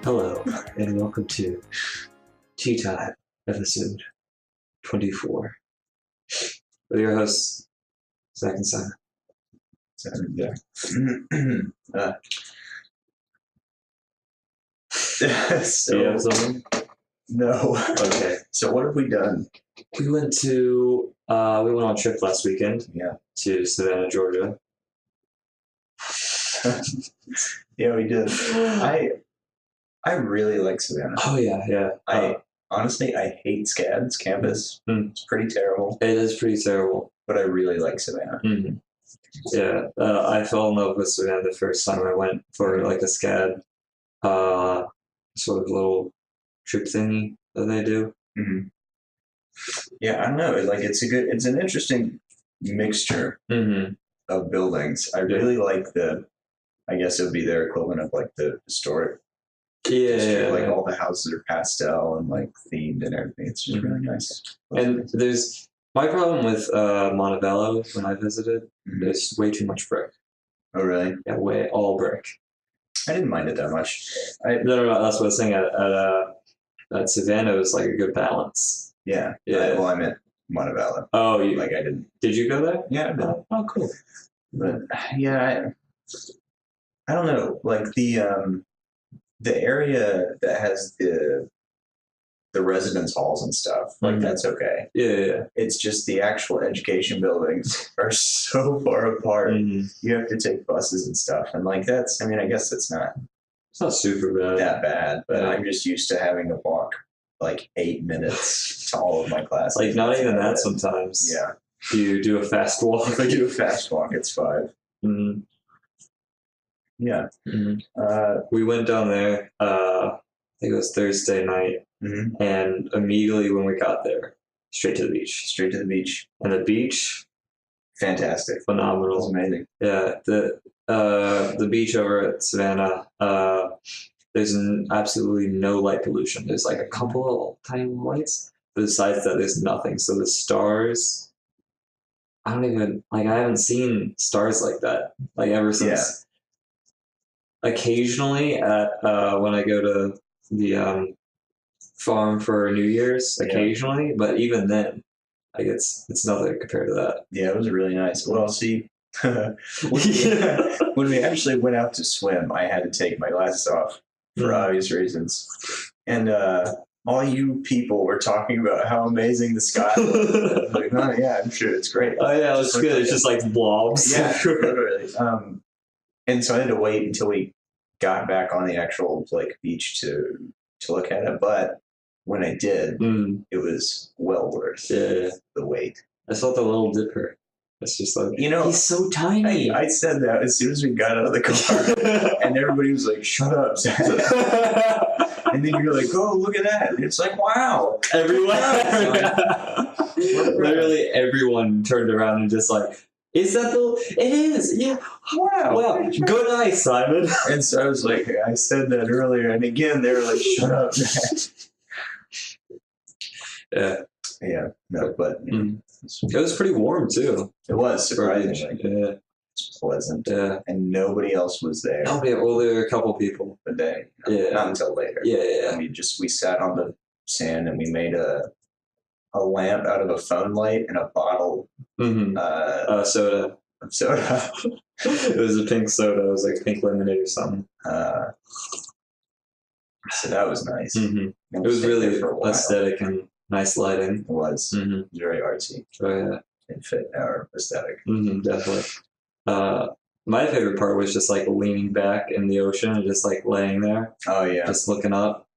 Hello, and welcome to Tea Time, episode 24. With your hosts, Zach and Simon. Yeah. Do you have something? No. Okay. So what have we done? We went on a trip last weekend. Yeah. To Savannah, Georgia. Yeah, we did. I really like Savannah. Oh yeah. I hate SCAD's campus. It's pretty terrible. It is pretty terrible. But I really like Savannah. Mm-hmm. Yeah, I fell in love with Savannah the first time I went for like a SCAD sort of little trip thingy that they do. Mm-hmm. Yeah, I don't know. It's an interesting mixture of buildings. I really like I guess it would be their equivalent of like the historic. Yeah. Like all the houses are pastel and like themed and everything. It's just really nice. And there's my problem with Montebello when I visited. There's way too much brick. Oh really? Yeah, all brick. I didn't mind it that much. No. That's what I was saying. At Savannah, it was like a good balance. Yeah. I meant Montebello. Oh, I didn't. Did you go there? Yeah, I did. Oh, cool. But yeah, I don't know. Like the area that has the residence halls and stuff, like that's okay. Yeah. It's just the actual education buildings are so far apart. You have to take buses and stuff, and like that's. I mean, I guess it's not super bad. That bad, but I'm just used to having to walk like 8 minutes to all of my classes. Like not even that sometimes. Yeah. You do a fast walk. If I do a fast walk, it's 5. Mm-hmm. Yeah. We went down there, I think it was Thursday night, and immediately when we got there, straight to the beach. And the beach, fantastic. Phenomenal. It was amazing. Yeah, the beach over at Savannah, there's absolutely no light pollution. There's like a couple of tiny lights, but besides that, there's nothing. So the stars, I haven't seen stars like that, like ever since. Yeah. Occasionally when I go to the farm for New Year's, occasionally, but even then, like it's nothing compared to that. Yeah, it was really nice. Well, see, when we actually went out to swim, I had to take my glasses off for obvious reasons, and all you people were talking about how amazing the sky was. Like, oh yeah, I'm sure it's great. Oh yeah, it was good. It's just like blobs. Yeah, literally. And so I had to wait until we got back on the actual like beach to look at it. But when I did, it was well worth the wait. I saw the Little Dipper. It's just like, he's so tiny. I said that as soon as we got out of the car, and everybody was like, "Shut up, Zach." And then you're like, "Oh, look at that!" And it's like, "Wow!" Everyone, literally everyone turned around and just like, "Is that It is, yeah. Wow. Good eye, Simon." And so I was like, I said that earlier, and again they were like, "Shut up, Zach." Yeah. No, but it was pretty warm too. It was surprisingly. Yeah. It's pleasant. Yeah. And nobody else was there. Well, there were a couple people. The day. Yeah. Not until later. Yeah. And we sat on the sand and we made a lamp out of a phone light and a bottle soda. Of soda. It was a pink soda. It was like pink lemonade or something. So that was nice. It was really aesthetic and nice lighting. It was. Very artsy. Oh yeah. It fit our aesthetic. Definitely. My favorite part was just like leaning back in the ocean and just like laying there. Oh yeah. Just looking up.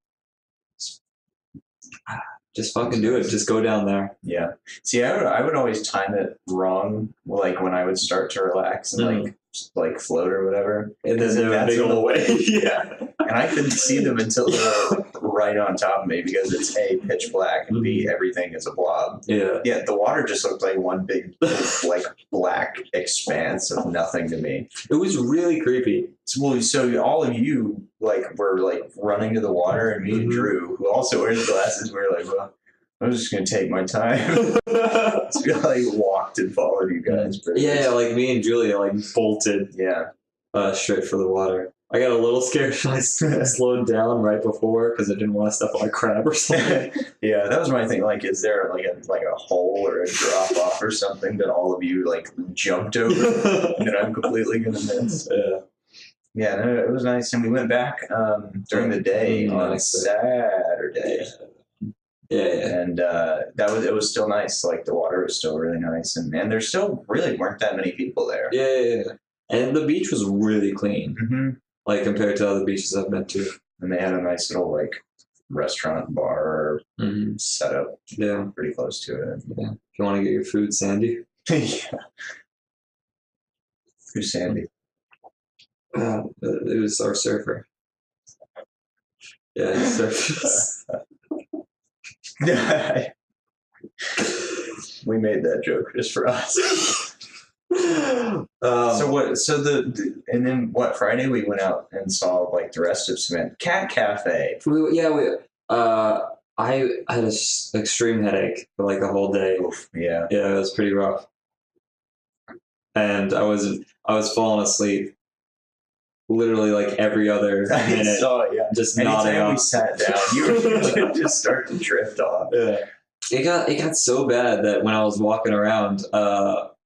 Just fucking do it. Just go down there. Yeah. See, I would always time it wrong, like when I would start to relax and like float or whatever. And then they would go away. Yeah. And I couldn't see them until they were right on top of me because it's A, pitch black, and B, everything is a blob. Yeah. Yeah, the water just looked like one big, like, black expanse of nothing to me. It was really creepy. So all of you, like, were, like, running to the water, and me and Drew, who also wears glasses, we were like, well, I'm just going to take my time. So we, like, walked and followed you guys. Yeah, like me and Julia, like, bolted straight for the water. I got a little scared when I slowed down right before because I didn't want to step on a crab or something. Yeah, that was my thing. Like, is there like a hole or a drop off or something that all of you like jumped over that I'm completely gonna miss? Yeah, no, it was nice, and we went back during the day on Saturday. Yeah. And it was still nice. Like the water was still really nice, and there still really weren't that many people there. Yeah. And the beach was really clean, like compared to other beaches I've been to. And they had a nice little like restaurant bar set up. Yeah, pretty close to it. Yeah, if you want to get your food, Sandy. Yeah. Who's Sandy? It was our surfer. Yeah, he surfs. We made that joke just for us. And then Friday we went out and saw like the rest of Savannah. Cat Cafe. I had an extreme headache for like the whole day. Yeah, it was pretty rough, and I was falling asleep literally like every other minute. I saw it, yeah. Just nodding off. We sat down, you were just start to drift off. Yeah. It got so bad that when I was walking around,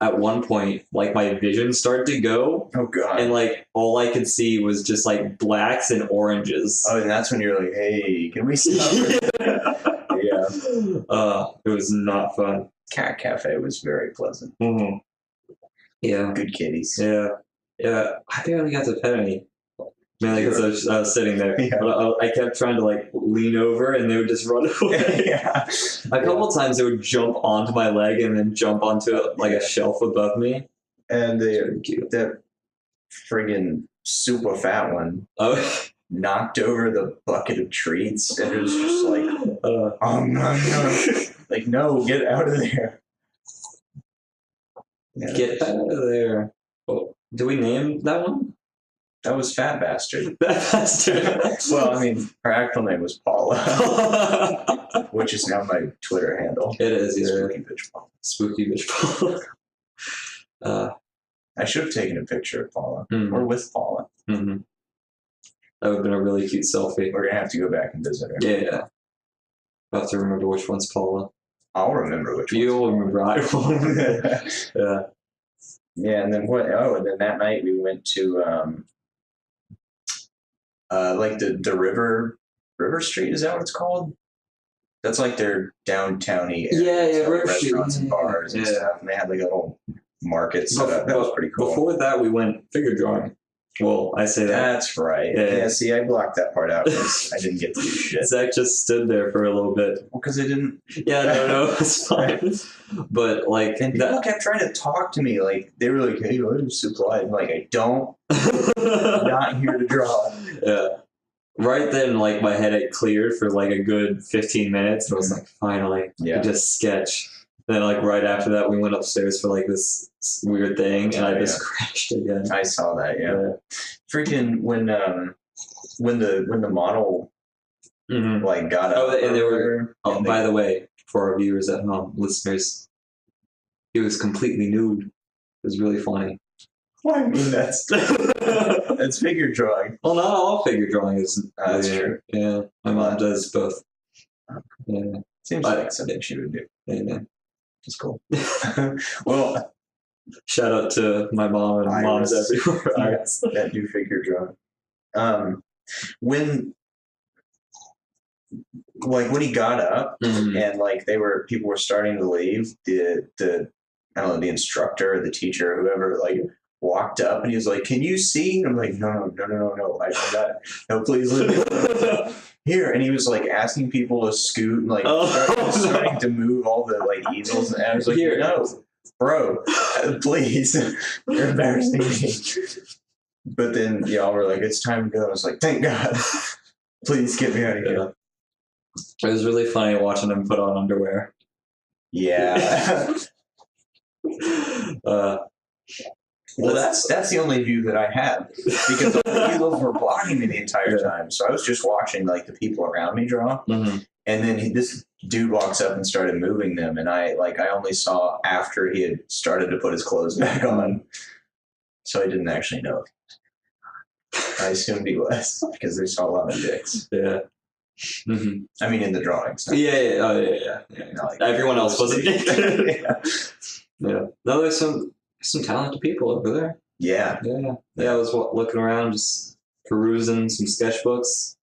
at one point, like my vision started to go. Oh god! And like all I could see was just like blacks and oranges. Oh, and that's when you're like, "Hey, can we stop?" Yeah. It was not fun. Cat Cafe was very pleasant. Mm-hmm. Yeah. Good kitties. Yeah. I barely got to pet any. Mainly because I was sitting there. Yeah. But I kept trying to like lean over and they would just run away. Yeah. A couple times they would jump onto my leg and then jump onto like a shelf above me. And that friggin' super fat one knocked over the bucket of treats, and it was just like, oh no. Like, no, get out of there. Yeah. Get out of there. Oh, do we name that one? That was Fat Bastard. Fat Bastard. Well, I mean, her actual name was Paula, which is now my Twitter handle. It is, yeah. Spooky Bitch Paula. Spooky Bitch Paula. I should have taken a picture of Paula, or with Paula. Mm-hmm. That would have been a really cute selfie. We're going to have to go back and visit her. Yeah. I'll have to remember which one's Paula. I'll remember which one. You'll remember I won't. Yeah. Yeah, and then what? Oh, and then that night we went to like the River Street. Is that what it's called? That's like their downtowny area. Yeah, River Street. Restaurants and bars and stuff. And they had like a little market set up. That was pretty cool. Before that, we went figure drawing. Well, I say that. That's right. Yeah, see, I blocked that part out because I didn't get to do shit. Zach just stood there for a little bit. Well, because I didn't. Yeah, no, it's fine. But like, and people kept trying to talk to me. Like they were like, "Hey, what is supply?" I'm like, "I don't. I'm not here to draw." Yeah. Right then, like my headache cleared for like a good 15 minutes. And I was like, finally, just sketch. Then, like right after that, we went upstairs for like this weird thing, and I just crashed again. I saw that. Yeah. Freaking when the model like got up. Oh, and they were. Oh, by the way, for our viewers at home, listeners, he was completely nude. It was really funny. Well, I mean that's figure drawing. Well, not all figure drawing is. That's true. Yeah, my mom does both. Yeah, seems like something she would do. Yeah. It's cool. Well, shout out to my mom and moms everywhere. That do figure drawing. When he got up and like people were starting to leave, the I don't know, the instructor or the teacher or whoever like walked up and he was like, "Can you see?" And I'm like, No, I got it. No, please leave me alone. Here, and he was like asking people to scoot and like starting to move all the like easels, and I was like, "Here, no, bro, please, you're embarrassing me." But then y'all were like, "It's time to go." I was like, "Thank God, please get me out of here." It was really funny watching him put on underwear. Yeah. Well, that's the only view that I have because the eagles were blocking me the entire time. So I was just watching like the people around me draw, and then this dude walks up and started moving them, and I only saw after he had started to put his clothes back on, so I didn't actually know. I assumed he was because there's a lot of dicks. Yeah. Mm-hmm. I mean, in the drawings. Yeah. Oh, yeah. Like, Everyone else was a dick. Yeah. Yeah. No, there's some talented people over there. Yeah. Yeah. I was looking around, just perusing some sketchbooks.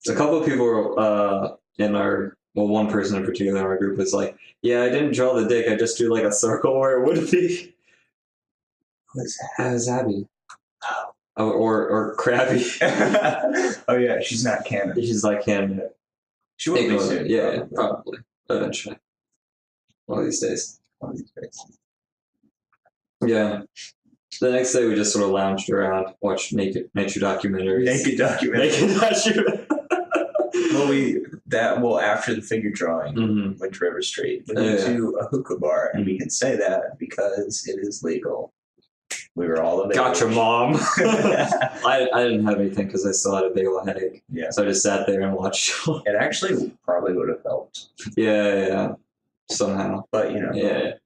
A couple of people were in our. Well, one person in particular in our group was like, "Yeah, I didn't draw the dick. I just drew like a circle where it would be." What's that? That was Abby. Or Krabby. Oh yeah, she's not canon. She's like canon. She will be soon. Yeah, probably. Eventually. One of these days. Yeah. The next day we just sort of lounged around, watched nature documentaries. Naked documentary. Well, after the figure drawing, went to River Street. We went to a hookah bar, and we can say that because it is legal. We were all of age. Gotcha, Mom. I didn't have anything because I still had a big old headache. Yeah. So I just sat there and watched. It actually probably would have helped. Yeah. Somehow. But, you know. Yeah.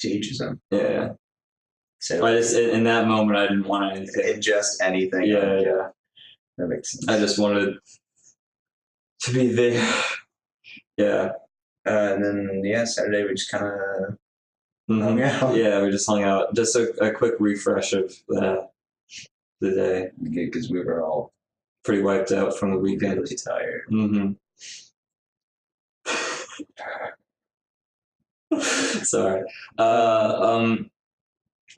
To each his own. Yeah. So I just, in that moment, I didn't want anything. Ingest anything. Yeah. That makes sense. I just wanted to be there. Yeah. And then, Saturday we just kind of hung out. Yeah, we just hung out. Just a quick refresh of the day. Because we were all pretty wiped out from the weekend. really tired. Mm-hmm. Sorry. That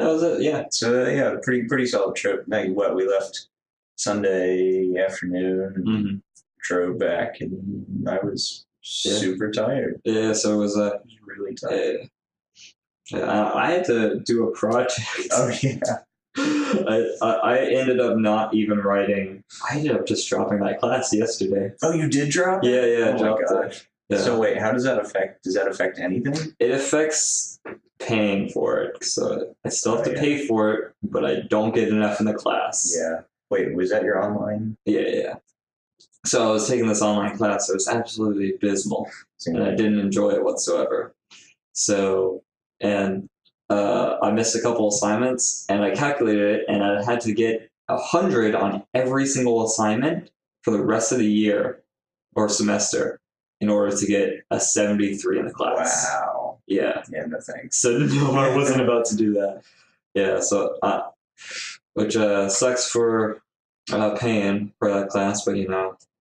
was it. Yeah. So pretty solid trip. We left Sunday afternoon, drove back, and I was super tired. Yeah. So it was really tired. I had to do a project. Oh yeah. I ended up not even writing. I ended up just dropping that class yesterday. Oh, you did drop it? Yeah. Oh my gosh. Yeah. So wait, how does that affect? Does that affect anything? It affects paying for it. So I still have to pay for it, but I don't get enough in the class. Yeah. Wait, was that your online? Yeah. So I was taking this online class. It was absolutely abysmal, and I didn't enjoy it whatsoever. So, and I missed a couple assignments, and I calculated it, and I had to get 100 on every single assignment for the rest of the year or semester in order to get a 73 in the class. Wow. Yeah. Yeah, no thanks. So no, I wasn't about to do that. Yeah, so which sucks for paying for that class, but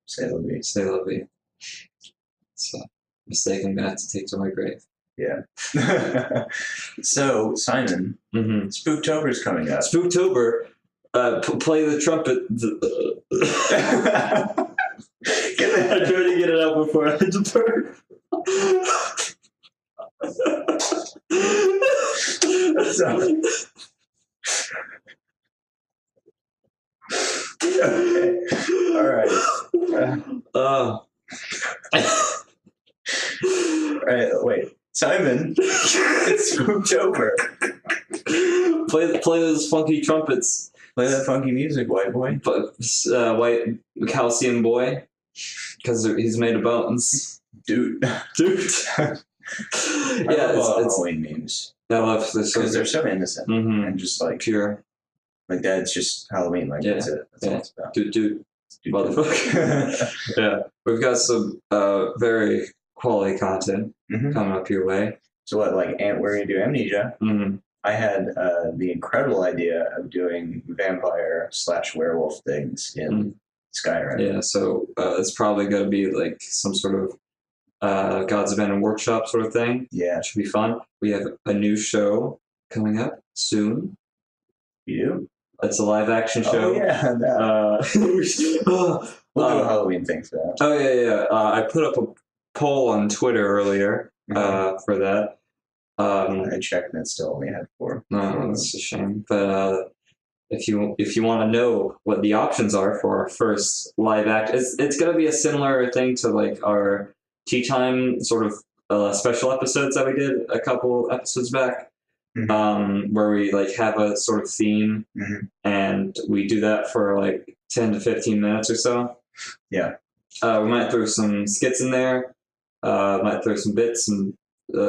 say la vie. Say la vie. It's a mistake I'm gonna have to take to my grave. Yeah. So Simon, Spooktober is coming up. Spooktober. Play the trumpet. I tried to get it out before I had to burp. Okay. All right. All right. Wait, Simon. It's Spooktober. Play those funky trumpets. Play that funky music, white boy. White calcium boy. Because he's made of bones. Dude. Yeah, it's Halloween memes. I love this because they're so innocent and just like pure. Like that's just Halloween. Like that's it. That's all it's about. Dude, motherfucker. Yeah, we've got some very quality content coming up your way. So what? Like, we're gonna do Amnesia. I had the incredible idea of doing vampire/werewolf things in Skyrim. Yeah, so it's probably going to be like some sort of God's Abandoned Workshop sort of thing. Yeah. It should be fun. We have a new show coming up soon. You do? It's a live action show. Oh, yeah. We'll do a Halloween thing for that. Oh, yeah. I put up a poll on Twitter earlier for that. I checked and it still only had 4. No, that's a shame. But if you want to know what the options are for our first live act, it's going to be a similar thing to like our Tea Time sort of special episodes that we did a couple episodes back, where we like have a sort of theme, and we do that for like 10 to 15 minutes or so. Yeah. We might throw some skits in there. Might throw some bits and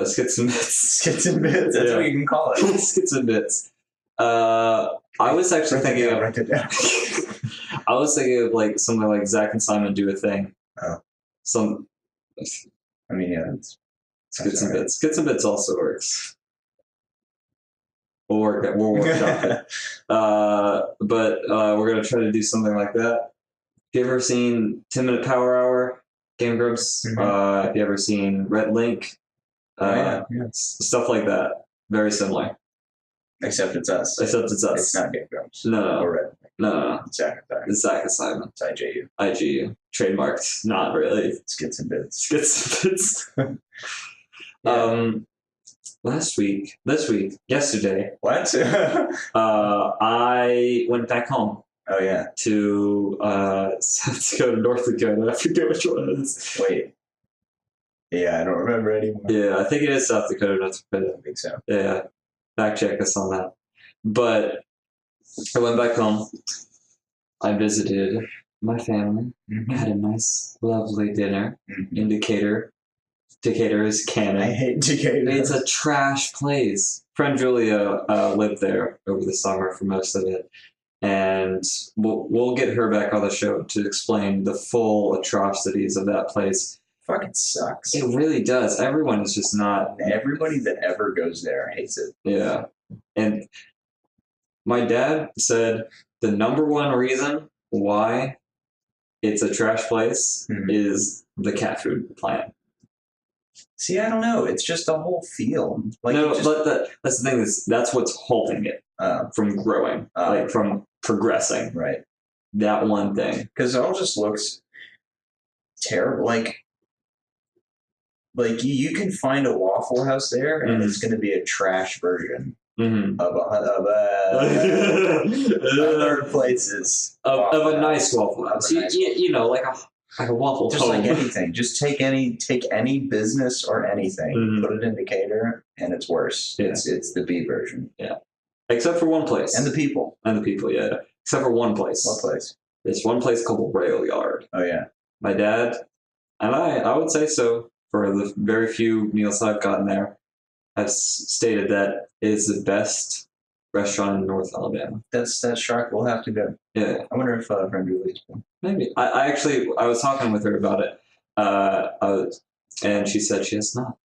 skits and bits. Skits and bits. That's what you can call it. Skits and bits. I was actually thinking of. Write it down. I was thinking of like something like Zach and Simon do a thing. Oh. Some. I mean, yeah, it's Skits and Bits. Skits and Bits also works. We'll work it. We'll workshop it. But we're gonna try to do something like that. Have you ever seen 10-Minute Power Hour? Game Grumps? Mhm. Have you ever seen Red Link? Yeah. Stuff like that. Very similar. Except it's us. Except it's us. It's not Game Grumps. No. Or Red. No. It's Zach. It's Zach Assignment. It's IJU. IGU. Trademarked. Not really. Skits and Bits. Skits and Bits. Yeah. This week, yesterday, What? I went back home Oh, yeah. to South Dakota, North Dakota. I forget which one it is. Wait. Yeah, I don't remember anymore. Yeah, I think it is South Dakota, North Dakota. I think so. Yeah, fact check us on that. But I went back home. I visited my family. Mhm. Had a nice, lovely dinner. Mhm. In Decatur. Decatur is canon. I hate Decatur. It's a trash place. Friend Julia lived there over the summer for most of it, and we'll get her back on the show to explain the full atrocities of that place. Fucking sucks. It really does. Everyone is just not. Everybody that ever goes there hates it. Yeah, and my dad said the number one reason why it's a trash place Mhm. is the cat food plant. See, I don't know. It's just the whole feel. Like No, it just, but that's the thing is that's what's holding it from growing, like from progressing. right. That one thing. Because it all just looks terrible. Like you can find a Waffle House there, and it's going to be a trash version Mm-hmm. of other places of a nice Waffle House. Of a nice You know, like a waffle just home. like anything. Just take any business or anything, Mhm. put it in Decatur, and it's worse. Yeah. It's the B version. Except for one place. And the people. Yeah. Except for one place. What place? There's one place called Rail Yard. Oh yeah. My dad and I would say so, for the very few meals I've gotten there, have stated that it is the best restaurant in North Alabama. That's shark. We'll have to go. Yeah. I wonder if friend Julie's been. Maybe. I was talking with her about it, and she said she has not.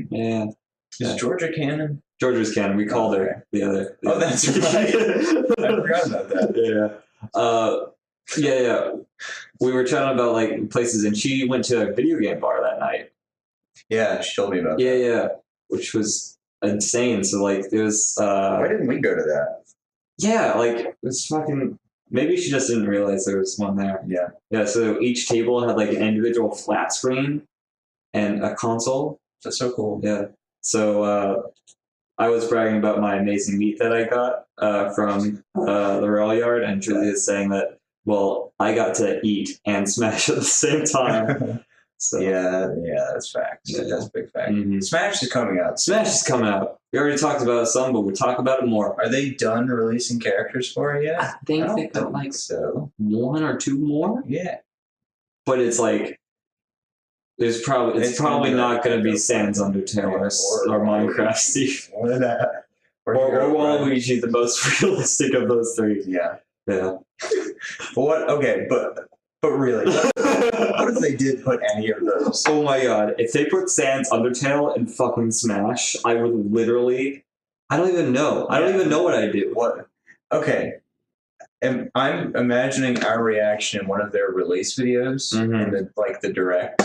Yeah. Is Georgia canon? Georgia's canon. We called Okay. her the other. Oh, that's right. I forgot about that. Yeah. Yeah. We were chatting about like places, and she went to a video game bar that night. Yeah, she told me about Yeah, that. yeah, which was insane. So like, it was. Why didn't we go to that? Yeah, like it was fucking. Maybe she just didn't realize there was one there. Yeah. Yeah. So each table had like an individual flat screen and a console. That's so cool. Yeah. So I was bragging about my amazing meat that I got from the rail yard, and Julia's saying that, well, I got to eat and smash at the same time. So yeah, that's fact. Yeah. That's a big fact. Mhm. Smash is coming out. Smash is coming out. We already talked about some, but we'll talk about it more. Are they done releasing characters for it yet? I think I they don't got think like so. one or two more, Yeah. but it's like it's probably not going to be Sans Undertale or Minecraft Steve Or that. or Waluigi, the most realistic of those three. Yeah. Yeah. But what? Okay, but really, what if they did put any of those? Oh my god, if they put Sans Undertale in fucking Smash, I would literally. I don't even know. I don't even know what I'd do. What? Okay. And I'm imagining our reaction in one of their release videos Mhm. in the direct.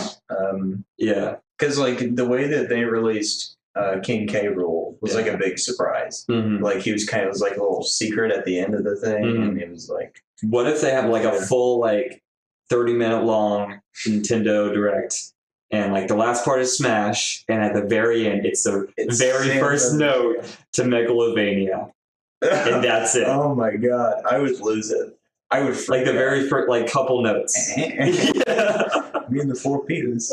Yeah. Because like the way that they released King K. Rool was like a big surprise. Mm-hmm. Like it was like a little secret at the end of the thing, Mhm. and it was like, What if they have like a full 30-minute long Nintendo Direct, and like the last part is Smash, and at the very end it's the very Sans first note to Megalovania, and that's it. Oh my god, I would lose it. I would freak Like the out. very first couple notes. Yeah. Me and the 4 P's.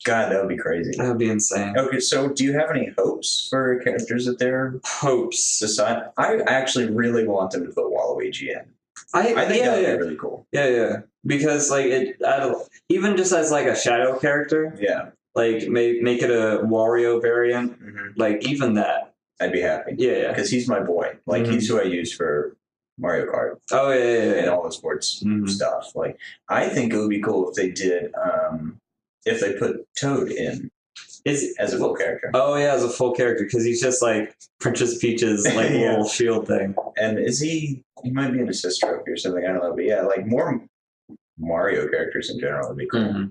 God, that would be crazy. That would be insane. Okay, so do you have any hopes for characters that they're Hopes. decide? I actually really want them to put Waluigi in. I think that would be really cool. Yeah. Because even just as like a shadow character, Yeah. Like make it a Wario variant. Mhm. Like even that. I'd be happy. Yeah. Because he's my boy. Like he's who I use for Mario Kart. Oh yeah. And all the sports stuff. Like I think it would be cool if they did if they put Toad in as a full character. Oh yeah, as a full character because he's just like Princess Peach's like little shield thing. And is he might be in a Sister Trophy or something, I don't know, but yeah, like more Mario characters in general would be cool. Mm-hmm.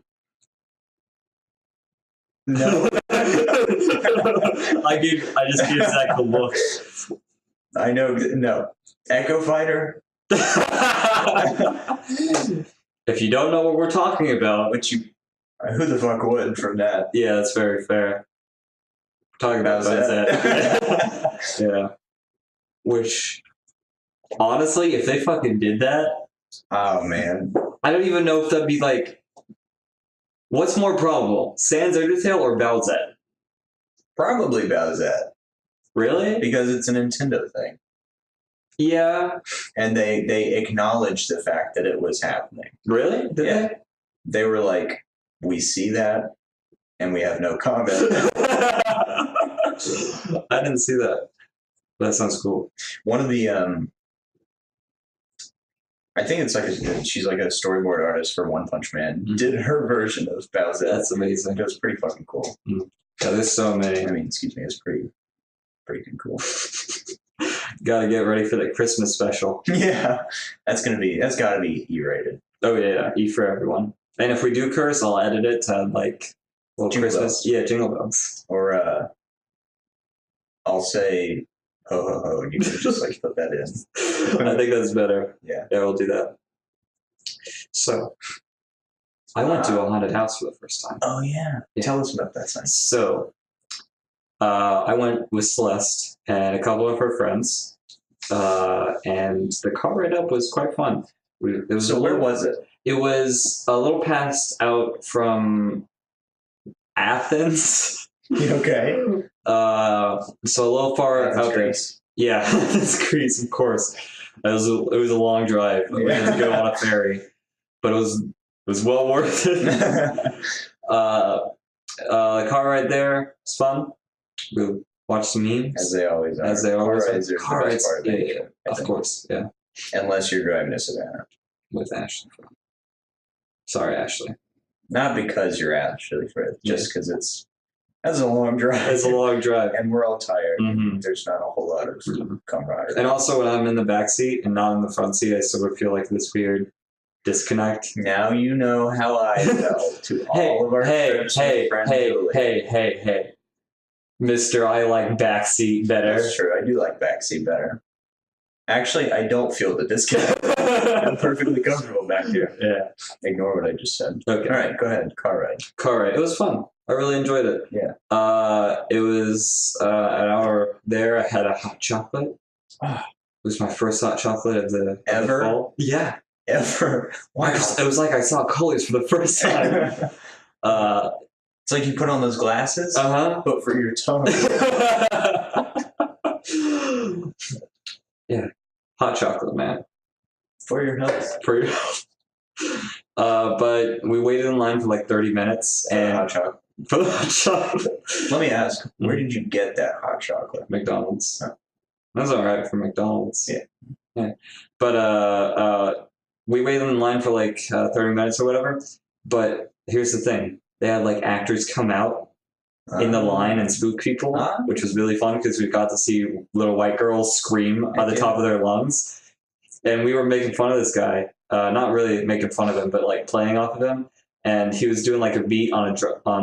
No. I just gave Zach the look. I know, no. Echo Fighter? If you don't know what we're talking about, who the fuck would from that? Yeah, that's very fair. Talking about that. Yeah. Which, honestly, if they fucking did that, oh man, I don't even know if that'd be like, what's more probable, Sans Undertale or Bowsette? Probably Bowsette. Really? Because it's a Nintendo thing. Yeah. And they acknowledged the fact that it was happening. Really? Did they? They were like, we see that, and we have no comment. I didn't see that. That sounds cool. One of the, I think it's like she's like a storyboard artist for One Punch Man. Did her version of Bowsette. That's amazing. It was pretty fucking cool. Yeah, there's so many. I mean, excuse me, it's pretty cool. Gotta get ready for the Christmas special. Yeah, that's gotta be E-rated. Oh yeah, E for everyone. And if we do curse, I'll edit it to like little Jingle Christmas. bells. Yeah, jingle bells. Or I'll say ho ho ho, and you can just like put that in. I think that's better. Yeah, we'll do that. So, I went to a haunted house for the first time. Oh yeah, tell us about that sign. So, I went with Celeste and a couple of her friends, and the car ride up was quite fun. Where was it? It was a little past out from Athens. Okay. So a little far out there. Yeah, that's Greece, of course. It was a long drive. We had to go on a ferry, but it was well worth it. The car ride there was fun. We watched some memes. As they always are. Car rides, yeah, of course, yeah. Unless you're driving to Savannah. With Ashley. Sorry, Ashley. Not because you're Ashley, Fred. Just because that's a long drive. It's a long drive. And we're all tired. There's not a whole lot of camaraderie. And also, when I'm in the back seat and not in the front seat, I sort of feel like this weird disconnect. Now you know how I felt to all of our trips. Hey. Mister, I like backseat better. That's true. I do like backseat better. Actually, I don't feel the disconnect. I'm perfectly comfortable back here. Yeah. Ignore what I just said. Okay. All right, go ahead. Car ride. It was fun. I really enjoyed it. Yeah. It was an hour there. I had a hot chocolate. It was my first hot chocolate of the fall. Yeah. Ever. Wow. It was like I saw colors for the first time. It's like you put on those glasses, but for your tongue. Yeah. Hot chocolate, man. For your health. But we waited in line for like 30 minutes. For the hot chocolate. Let me ask, where did you get that hot chocolate? McDonald's. Oh. That's all right for McDonald's. Yeah. But we waited in line for like 30 minutes or whatever. But here's the thing. They had like actors come out in the line and spook people, which was really fun because we got to see little white girls scream at the top of their lungs. And we were making fun of this guy. Not really making fun of him, but like playing off of him. And he was doing like a beat on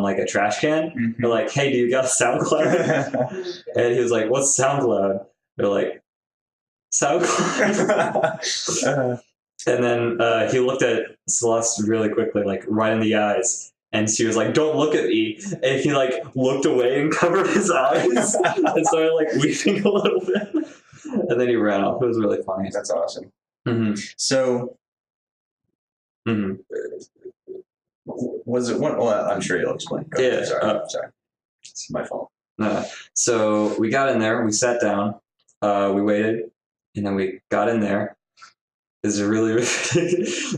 like a trash can. They're like, "Hey, do you got a SoundCloud?" And he was like, "What's SoundCloud?" They're like, "SoundCloud." And then he looked at Celeste really quickly, like right in the eyes. And she was like, "Don't look at me." And he like looked away and covered his eyes and started like weeping a little bit. And then he ran off. It was really funny. That's awesome. So, was it one? Well, I'm sure you'll explain. Go ahead. Sorry. It's my fault. So we got in there. We sat down. We waited, and then we got in there. Is really,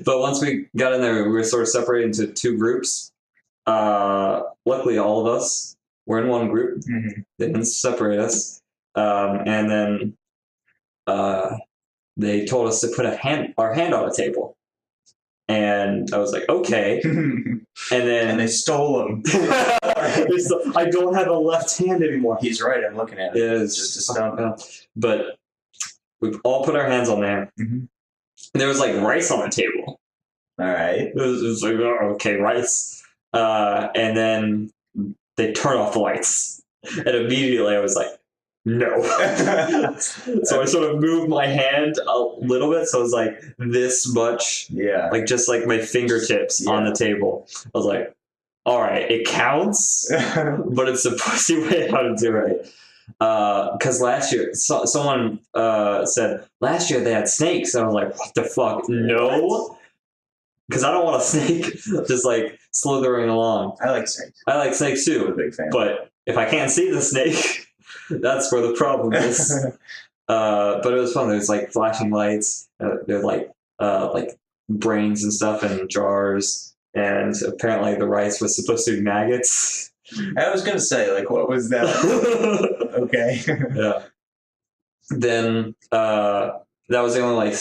but once we got in there, we were sort of separated into two groups. luckily, all of us were in one group. Mm-hmm. They didn't separate us. And then they told us to put our hand on a table. And I was like, okay. And then they stole them. I don't have a left hand anymore. He's right. I'm looking at it. Yeah, it's just a stump. But we've all put our hands on there. Mm-hmm. And there was like rice on the table. All right. It was like, oh, okay, rice. And then they turn off the lights. And immediately I was like, no. So I sort of moved my hand a little bit. So it was like this much. Yeah. Like just like my fingertips on the table. I was like, all right, it counts, but it's a pussy way how to do it. Because last year, someone said, last year they had snakes. And I was like, what the fuck? No. Because I don't want a snake just like slithering along. I like snakes. I like snakes too. I'm a big fan. But if I can't see the snake, that's where the problem is. But it was fun. There was like flashing lights. They're like brains and stuff in jars. And apparently the rice was supposed to be maggots. I was going to say, like, what was that? Okay. Yeah. Then that was the only like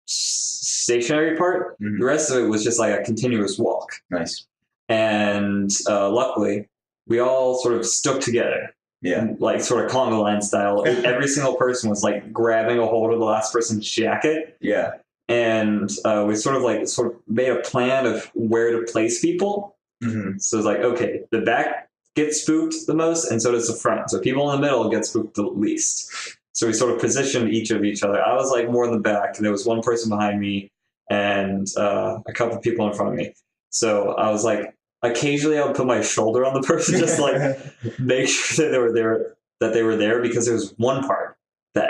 stationary part. Mm-hmm. The rest of it was just like a continuous walk. Nice. And luckily, we all sort of stuck together. Yeah. Like sort of conga line style. Every single person was like grabbing a hold of the last person's jacket. Yeah. And we sort of made a plan of where to place people. Mm-hmm. So it's like, okay, the back gets spooked the most, and so does the front. So people in the middle get spooked the least. So we sort of positioned each other. I was like more in the back. There was one person behind me and a couple of people in front of me. So I was like, occasionally I would put my shoulder on the person, just like make sure that they were there, because there was one part that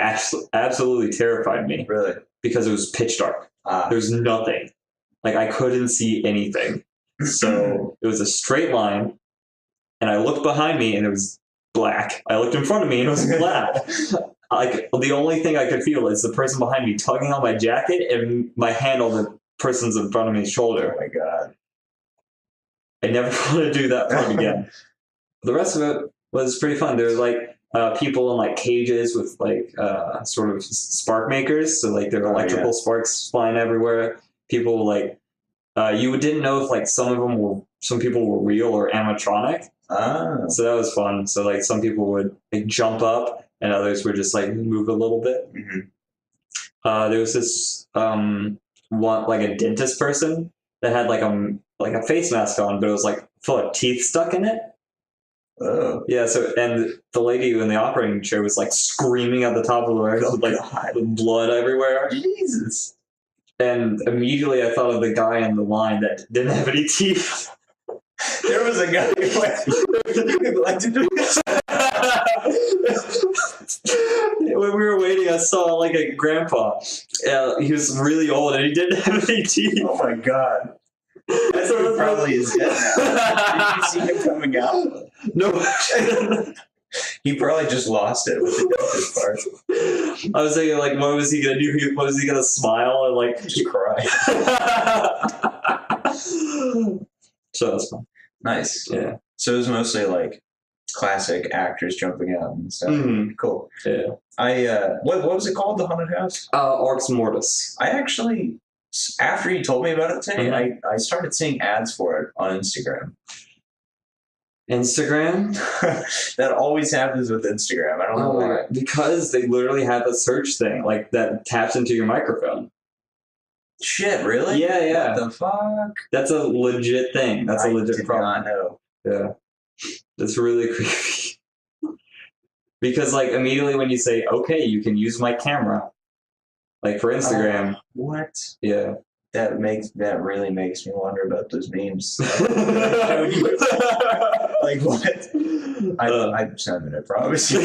absolutely terrified me. Really? Because it was pitch dark. There was nothing. Like I couldn't see anything. So it was a straight line, and I looked behind me and it was black. I looked in front of me and it was black. Like the only thing I could feel is the person behind me tugging on my jacket and my hand on the person's in front of me's shoulder. Oh my god! I never want to do that part again. The rest of it was pretty fun. There was like people in like cages with like sort of spark makers. So like there were electrical sparks flying everywhere. People like you didn't know if like some people were real or animatronic. So that was fun. So like some people would like jump up and others would just like move a little bit. Mm-hmm. There was this one like a dentist person that had like a face mask on, but it was like full of teeth stuck in it. Oh. Yeah, so and the lady in the operating chair was like screaming at the top of her lungs, with blood everywhere. Jesus. And immediately I thought of the guy in the line that didn't have any teeth. There was a guy who liked to do this. When we were waiting, I saw like a grandpa. He was really old and he didn't have any teeth. Oh my god. That dude probably is dead now. Did you see him coming out? No. He probably just lost it with the dentist part. I was thinking, like, what was he gonna do? Was he gonna smile and like just cry? So that's fun. Nice. Yeah. So it was mostly like classic actors jumping out and stuff. Mm-hmm. Cool. Yeah. What was it called? The haunted house? Arx Mortis. I actually, after you told me about it today, Mm-hmm. I started seeing ads for it on Instagram. Instagram? That always happens with Instagram. I don't know why. Because they literally have a search thing like that taps into your microphone. Shit, really? Yeah. What the fuck? That's a legit thing. That's a legit problem. I did not know. Yeah. That's really creepy. Because like immediately when you say, okay, you can use my camera, like for Instagram. What? Yeah. That really makes me wonder about those memes. Like what? I'm sending it, promise you.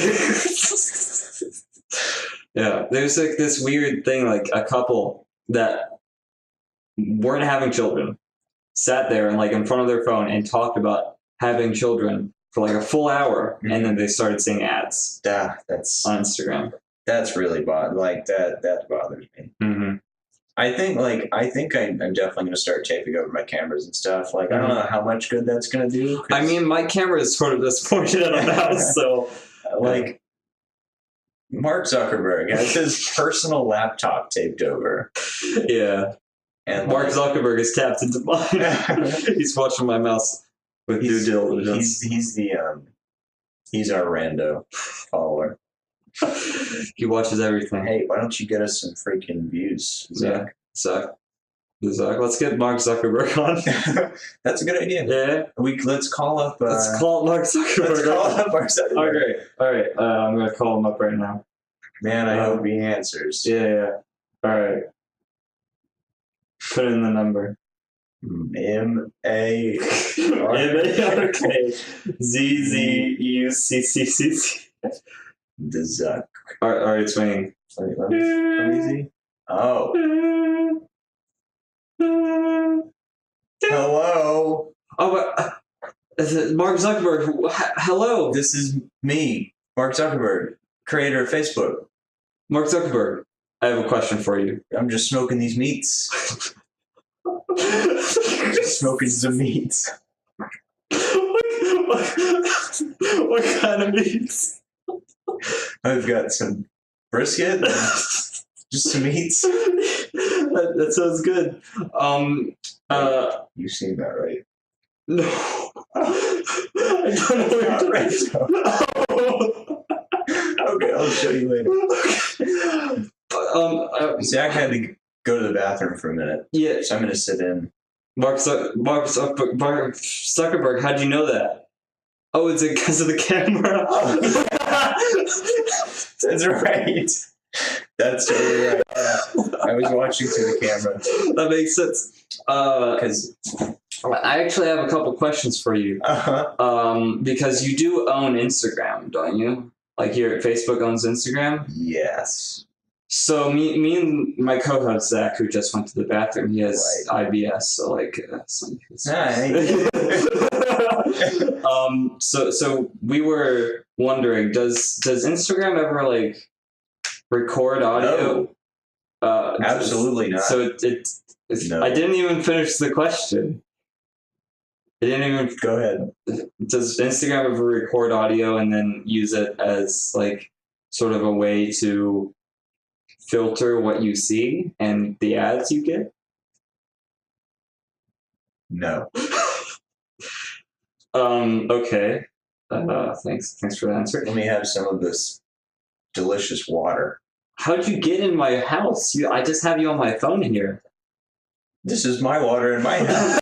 Yeah, there's like this weird thing, like a couple that weren't having children sat there and like in front of their phone and talked about having children for like a full hour, and then they started seeing ads. That's on Instagram. That's really that bothers me. Mm-hmm. I think I'm definitely gonna start taping over my cameras and stuff. Like, I don't know how much good that's gonna do. I mean, my camera is sort of disappointed at the house, so like Mark Zuckerberg has his personal laptop taped over. Yeah. And Mark Zuckerberg is tapped into mine. He's watching my mouse with due diligence. He's our rando follower. He watches everything. Hey, why don't you get us some freaking views, Zuck? Yeah, Zuck. Let's get Mark Zuckerberg on. That's a good idea. Yeah. Let's call up. Let's call Mark Zuckerberg. Let's call up Mark Zuckerberg. Okay. All right. I'm gonna call him up right now. Man, I hope he answers. Yeah. All right. Put in the number. M-A-R-K Z-Z-U-C-C-C-C. The Zuck. All right, it's ringing. Let me see. Oh. Hello. Oh, but Mark Zuckerberg. Hello. This is me, Mark Zuckerberg, creator of Facebook. Mark Zuckerberg, I have a question for you. I'm just smoking these meats. Just smoking some meats. What kind of meats? I've got some brisket, just some meats. That sounds good. You've seen that, right? No. I don't know where to right. Okay, I'll show you later. Zach had to go to the bathroom for a minute. Yeah. So I'm going to sit in. Mark Zuckerberg, how'd you know that? Oh, it's because of the camera. That's right. That's totally right. Yeah. I was watching through the camera. That makes sense. Because I actually have a couple questions for you. Because you do own Instagram, don't you? Like Facebook owns Instagram? Yes. So me and my co-host Zach, who just went to the bathroom, he has IBS. So like, so we were wondering, does Instagram ever like record audio? No. Absolutely not. So no. I didn't even finish the question. I didn't even go ahead. Does Instagram ever record audio and then use it as like sort of a way to filter what you see and the ads you get? No. Okay. Thanks for the answer. Let me have some of this delicious water. How'd you get in my house? I just have you on my phone here. This is my water in my house.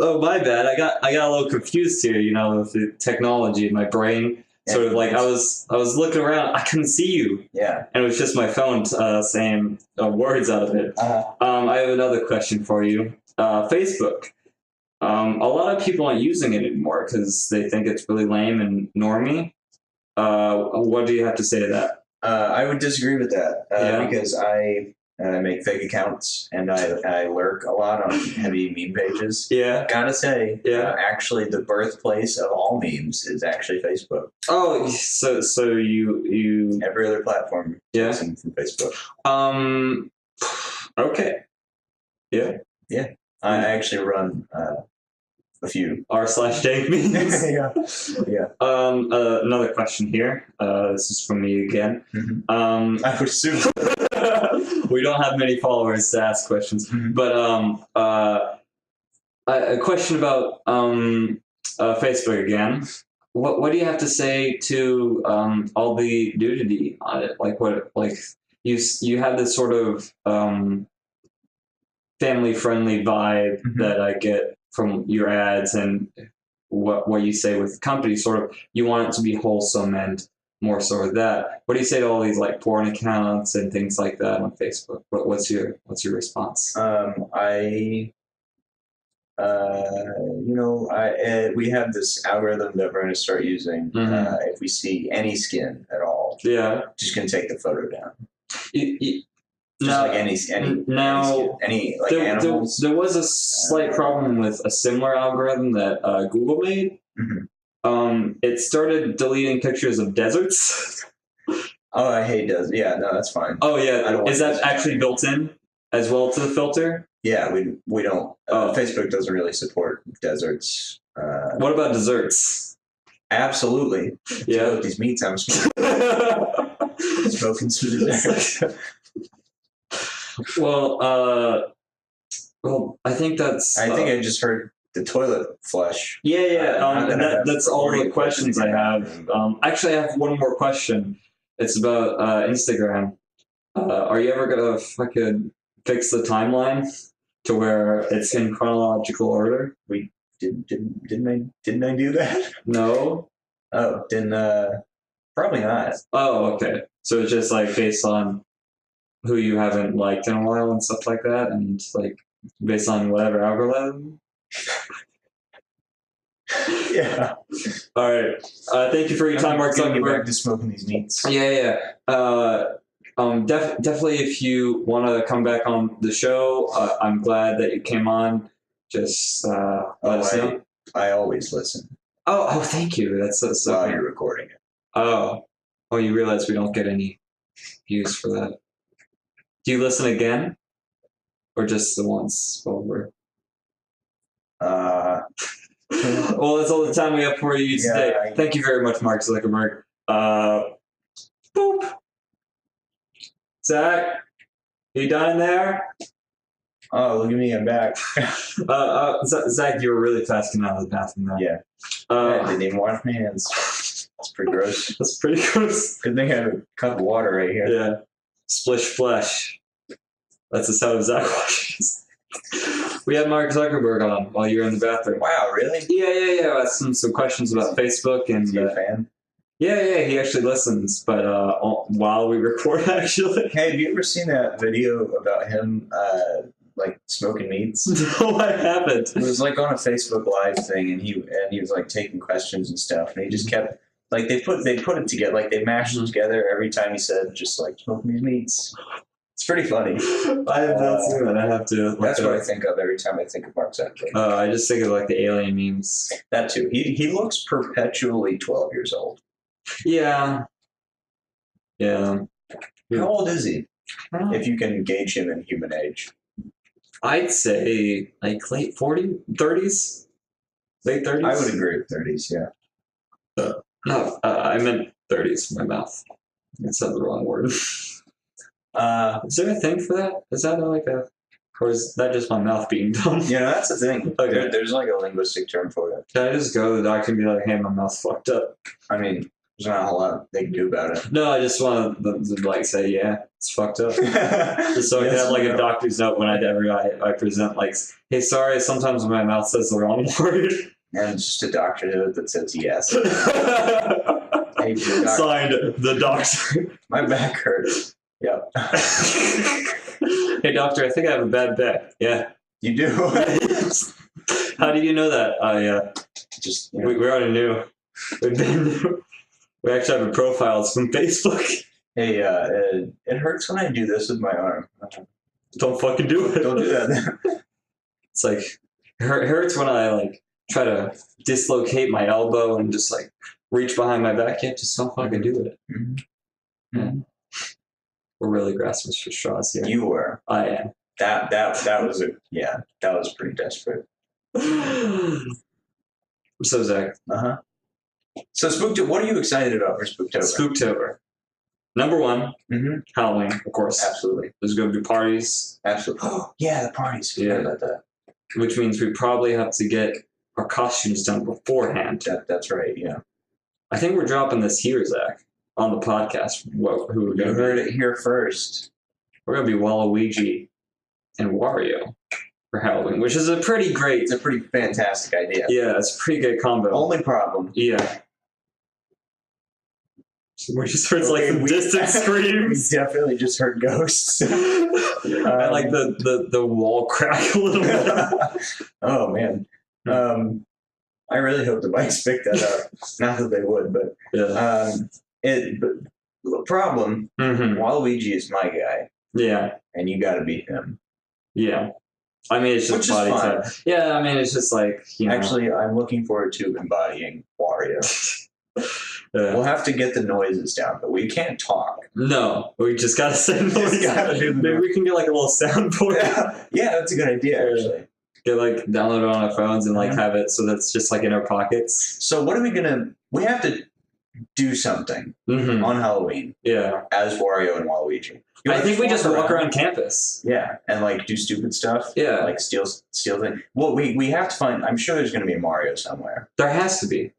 Oh, my bad. I got a little confused here, with the technology in my brain. Sort of like I was looking around, I couldn't see you. Yeah. And it was just my phone saying words out of it. I have another question for you. Facebook. A lot of people aren't using it anymore because they think it's really lame and normie. What do you have to say to that? I would disagree with that because I make fake accounts and I lurk a lot on heavy meme pages. Yeah. Gotta say, actually the birthplace of all memes is actually Facebook. Oh, so you every other platform from Facebook. Okay. Yeah. Yeah. I actually run a few r/dank memes. Yeah. Another question here. This is from me again. Mm-hmm. I would assume we don't have many followers to ask questions, but a question about Facebook again. What do you have to say to all the nudity on it? Like you have this sort of family friendly vibe that I get from your ads and what you say with the company. Sort of you want it to be wholesome and more so with that. What do you say to all these like porn accounts and things like that on Facebook? What's your response? We have this algorithm that we're going to start using. If we see any skin at all, just going to take the photo down. Like any animals. There was a slight problem with a similar algorithm that Google made. It started deleting pictures of deserts. Oh, I hate does. Yeah, no, that's fine. Oh I yeah, don't want is that this. actually built in as well to the filter? Yeah, we don't. Oh. Facebook doesn't really support deserts. What about desserts? Absolutely. Yeah. With these meats, I'm smoking some desserts. Well, I think that's. I think I just heard the toilet flush. Yeah. Not that I have That's all the recording questions I equipment. have. Actually, I have one more question. It's about Instagram. Are you ever gonna fucking fix the timeline to where it's in chronological order? We didn't I do that? No. Oh, then probably not. Oh, okay. So it's just like based on who you haven't liked in a while and stuff like that, and like based on whatever algorithm. Yeah. All right. Thank you for your time, Mark Get Zuckerberg. back to smoking these meats. Yeah. Definitely, if you want to come back on the show, I'm glad that you came on. Just let us know. I always listen. Oh, thank you. That's so. While you're recording it. Oh, you realize we don't get any views for that. Do you listen again, or just the once over? Well, that's all the time we have for you today. Thank you very much, Mark Zuckerberg. Boop. Zach, are you done in there? Oh, look at me, I'm back. Zach, you were really fast coming out of the bathroom there. Yeah. I didn't even wash my hands. That's pretty gross. That's pretty gross. Good thing I have a cup of water right here. Yeah. Splish flesh. That's the sound of Zach washes. We had Mark Zuckerberg on while you were in the bathroom. Wow, really? Yeah. I asked him some questions about Facebook and. Is he a fan? Yeah, he actually listens, but while we record, actually. Hey, have you ever seen that video about him, like smoking meats? No, I haven't. It was like on a Facebook Live thing, and he was like taking questions and stuff, and he just kept like they put it together, like they mashed them together every time he said just like smoking these meats. It's pretty funny. I have not seen that. I have to. That's what I think of every time I think of Mark Zuckerberg. I just think of like the alien memes. That too. He looks perpetually 12 years old. Yeah. How old is he? If you can gauge him in human age. I'd say like late 30s? Late 30s? I would agree with 30s, yeah. No, I meant 30s for my mouth. I said the wrong word. Is there a thing for that? Is that like or is that just my mouth being dumb? Yeah, that's the thing. Okay. There's like a linguistic term for it. Can I just go to the doctor and be like, hey, my mouth's fucked up? I mean, there's not a whole lot they can do about it. No, I just want them to like say, yeah, it's fucked up. Just so I can have like a doctor's note whenever I present, like, hey, sorry, sometimes my mouth says the wrong word. And it's just a doctor note that says yes. Hey, signed, the doctor. My back hurts. Yep. Hey, doctor, I think I have a bad back. Yeah. You do? How do you know that? Just we already knew. We actually have a profile. It's from Facebook. Hey, it hurts when I do this with my arm. Don't fucking do it. Don't do that. It's like, it hurts when I like try to dislocate my elbow and just like reach behind my back. Yeah, just don't fucking do it. Mm-hmm. Yeah. We're really grasping for straws here. You were. I am. That was that was pretty desperate. So Zach. So Spooktober, what are you excited about for Spooktober? Spooktober. Number one, Halloween, of course. Absolutely. There's going to be parties. Absolutely. Oh, yeah, the parties. Yeah. About that. Which means we probably have to get our costumes done beforehand. That's right, yeah. I think we're dropping this here, Zach, on the podcast. Who we're going to heard it here first. We're going to be Waluigi and Wario for Halloween, which is a pretty great... It's a pretty fantastic idea. Yeah, it's a pretty good combo. Only problem. Yeah. We just heard like some distant screams. We definitely just heard ghosts. I like the wall crack a little bit. Oh man. I really hope the bikes pick that up. Not that they would, but yeah. But the problem, Waluigi is my guy. Yeah. And you gotta beat him. Yeah. I mean, it's just body type. Yeah, I mean, it's just like, you know. Actually, I'm looking forward to embodying Wario. We'll have to get the noises down, but we can't talk. No, we just gotta send Just gotta do the Maybe noise. we can get like a little soundboard. Yeah, that's a good idea, actually. Get like download it on our phones and like have it so that's just like in our pockets. So what are we gonna? We have to do something on Halloween. Yeah, as Wario and Waluigi. I think we just walk around campus. Yeah, and like do stupid stuff. Yeah, like steal things. Well, we have to find. I'm sure there's going to be a Mario somewhere. There has to be.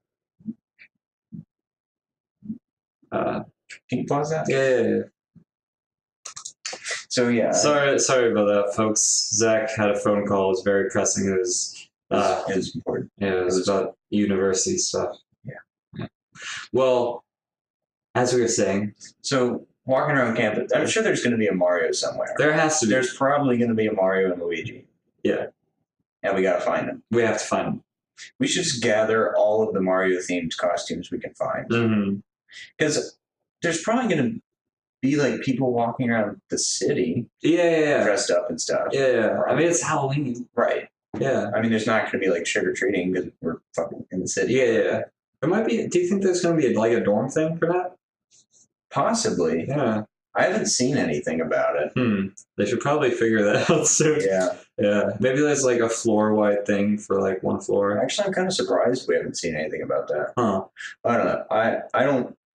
Can you pause that? Yeah. So yeah. Sorry about that, folks. Zach had a phone call. It was very pressing. It was important. Yeah, it was about university stuff. Yeah. Well, as we were saying, so walking around campus, I'm sure there's going to be a Mario somewhere. There has to be. There's probably going to be a Mario and Luigi. Yeah. And we got to find them. We have to find them. We should just gather all of the Mario themed costumes we can find. Because there's probably going to be like people walking around the city. Yeah. Dressed up and stuff. Yeah. I mean, it's Halloween. Right. Yeah. I mean, there's not going to be like trick or treating because we're fucking in the city. Yeah. There might be. Do you think there's going to be like a dorm thing for that? Possibly. Yeah. I haven't seen anything about it. They should probably figure that out soon. Yeah. Yeah. Maybe there's like a floor-wide thing for like one floor. Actually, I'm kind of surprised we haven't seen anything about that. Huh. I don't know.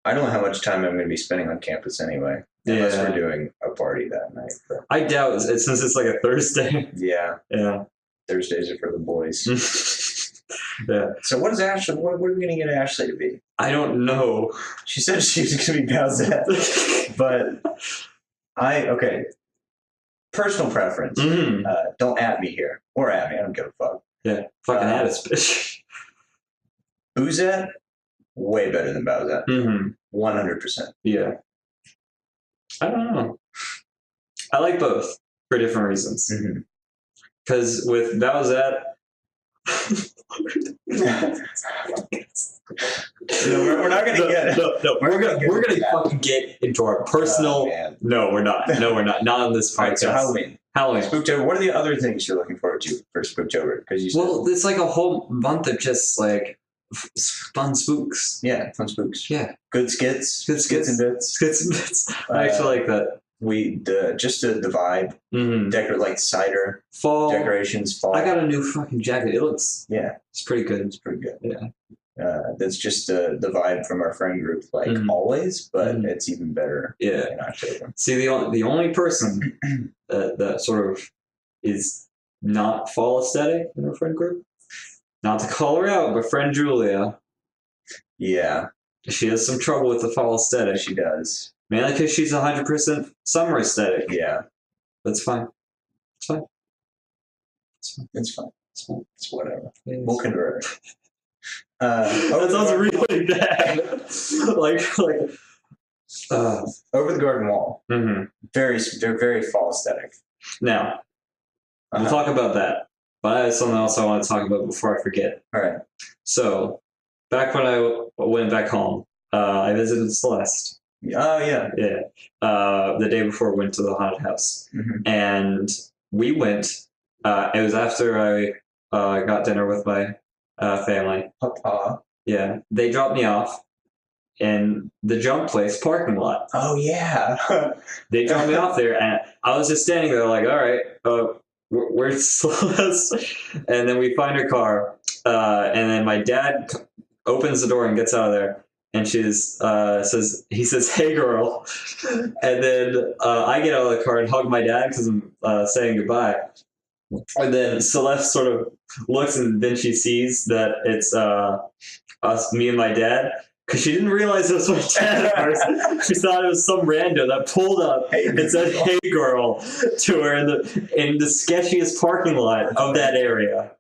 I don't know how much time I'm going to be spending on campus anyway. Unless we're doing a party that night. But. I doubt it since it's like a Thursday. Yeah. Yeah. Thursdays are for the boys. Yeah. So what is Ashley? What are we going to get Ashley to be? I don't know. She said she was going to be Bowsette. But okay. Personal preference. Don't at me here. Or at me. I don't give a fuck. Yeah. Fucking at us, bitch. Boozette, way better than Bowsette. 100%. Yeah. I don't know. I like both for different reasons. Because with Bowsette, we're not gonna get it. No, we're gonna fucking get into our personal. No, we're not. Not on this podcast. All right, so Halloween, Spooktober. What are the other things you're looking forward to for Spooktober? Because it's like a whole month of just like fun spooks. Yeah, fun spooks. Yeah, good skits and bits. I actually like that. Just the vibe. Decorate like cider fall decorations. Fall. I got a new fucking jacket. It looks it's pretty good. It's pretty good. Yeah. That's just the vibe from our friend group, like always, but it's even better. Yeah. In October. See, the only person that sort of is not fall aesthetic in our friend group, not to call her out, but friend Julia. Yeah. She has some trouble with the fall aesthetic. She does. Mainly because she's 100% summer aesthetic. Yeah. That's fine. It's fine. It's fine. It's whatever. Yeah, we'll convert her. That sounds really bad. Over the garden wall. They're very fall aesthetic. Now, we'll talk about that. But I have something else I want to talk about before I forget. All right. So, back when I went back home, I visited Celeste. Oh, yeah. Yeah. The day before we went to the haunted house. And we went, it was after I got dinner with my family. Papa. Yeah. They dropped me off in the jump place parking lot. Oh, yeah. They dropped me off there, and I was just standing there like, all right, where's Celeste? And then we find her car, and then my dad opens the door and gets out of there. And he says, "Hey, girl," and then I get out of the car and hug my dad because I'm saying goodbye. And then Celeste sort of looks, and then she sees that it's us, me and my dad, because she didn't realize it was my dad at first. She thought it was some rando that pulled up and said, "Hey, girl," to her in the sketchiest parking lot of that area,